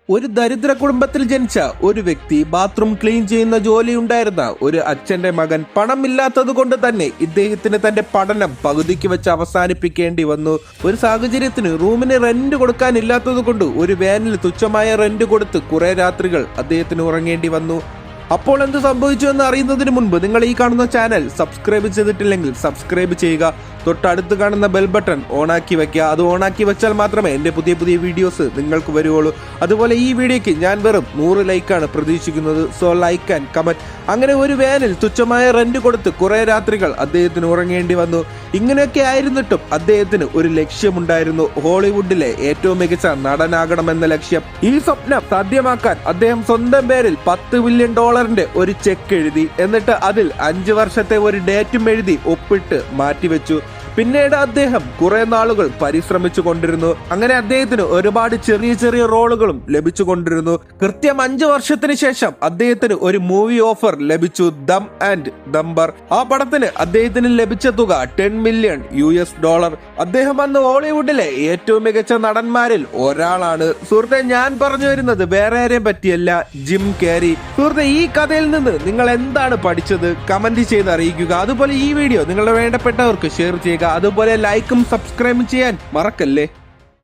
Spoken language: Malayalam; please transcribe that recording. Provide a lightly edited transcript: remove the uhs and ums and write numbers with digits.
ഒരു ദരിദ്ര കുടുംബത്തിൽ ജനിച്ച ഒരു വ്യക്തി ബാത്റൂം ക്ലീൻ ചെയ്യുന്ന ജോലി ഉണ്ടായിരുന്ന ഒരു അച്ഛന്റെ മകൻ പണമില്ലാത്തത് കൊണ്ട് തന്നെ ഇദ്ദേഹത്തിന് തന്റെ പഠനം പകുതിക്ക് വെച്ച് അവസാനിപ്പിക്കേണ്ടി വന്നു. ഒരു സാഹചര്യത്തിന് റൂമിന് റെന്റ് കൊടുക്കാനില്ലാത്തത് കൊണ്ട് ഒരു വാനിൽ തുച്ഛമായ റെന്റ് കൊടുത്ത് കുറെ രാത്രികൾ അദ്ദേഹത്തിന് ഉറങ്ങേണ്ടി വന്നു. അപ്പോൾ എന്ത് സംഭവിച്ചു എന്ന് അറിയുന്നതിന് മുൻപ് നിങ്ങൾ ഈ കാണുന്ന ചാനൽ സബ്സ്ക്രൈബ് ചെയ്തിട്ടില്ലെങ്കിൽ സബ്സ്ക്രൈബ് ചെയ്യുക. തൊട്ടടുത്ത് കാണുന്ന ബെൽ ബട്ടൺ ഓണാക്കി വെക്കുക. അത് ഓണാക്കി വെച്ചാൽ മാത്രമേ എൻ്റെ പുതിയ പുതിയ വീഡിയോസ് നിങ്ങൾക്ക് വരുവുള്ളൂ. അതുപോലെ ഈ വീഡിയോയ്ക്ക് ഞാൻ വെറും 100 ലൈക്കാണ് പ്രതീക്ഷിക്കുന്നത്. So like and comment. അങ്ങനെ ഒരു വാനിൽ തുച്ഛമായ റെന്റ് കൊടുത്ത് കുറെ രാത്രികൾ അദ്ദേഹത്തിന് ഉറങ്ങേണ്ടി വന്നു. ഇങ്ങനെയൊക്കെ ആയിരുന്നിട്ടും അദ്ദേഹത്തിന് ഒരു ലക്ഷ്യമുണ്ടായിരുന്നു. ഹോളിവുഡിലെ ഏറ്റവും മികച്ച നടനാകണമെന്ന ലക്ഷ്യം. ഈ സ്വപ്നം സാധ്യമാക്കാൻ അദ്ദേഹം സ്വന്തം പേരിൽ $10 ബില്യൺ ഒരു ചെക്ക് എഴുതി. എന്നിട്ട് അതിൽ 5 വർഷത്തെ ഒരു ഡേറ്റും എഴുതി ഒപ്പിട്ട് മാറ്റിവെച്ചു. പിന്നീട് അദ്ദേഹം കുറെ നാളുകൾ പരിശ്രമിച്ചു കൊണ്ടിരുന്നു. അങ്ങനെ അദ്ദേഹത്തിന് ഒരുപാട് ചെറിയ ചെറിയ റോളുകളും ലഭിച്ചു കൊണ്ടിരുന്നു. കൃത്യം 5 വർഷത്തിന് ശേഷം അദ്ദേഹത്തിന് ഒരു മൂവി ഓഫർ ലഭിച്ചു, ദം ആൻഡ് ദംബർ. ആ പടത്തിന് അദ്ദേഹത്തിന് ലഭിച്ച തുക $10 മില്യൺ. അദ്ദേഹം അന്ന് ഹോളിവുഡിലെ ഏറ്റവും മികച്ച നടന്മാരിൽ ഒരാളാണ്. സുഹൃത്തെ, ഞാൻ പറഞ്ഞു വരുന്നത് വേറെ ആരെയും പറ്റിയല്ല, ജിം കാരി. സുഹൃത്തെ, ഈ കഥയിൽ നിന്ന് നിങ്ങൾ എന്താണ് പഠിച്ചത്? കമന്റ് ചെയ്ത് അറിയിക്കുക. അതുപോലെ ഈ വീഡിയോ നിങ്ങളുടെ വേണ്ടപ്പെട്ടവർക്ക് ഷെയർ ചെയ്യുക. അതുപോലെ ലൈക്കും സബ്സ്ക്രൈബും ചെയ്യാൻ മറക്കല്ലേ.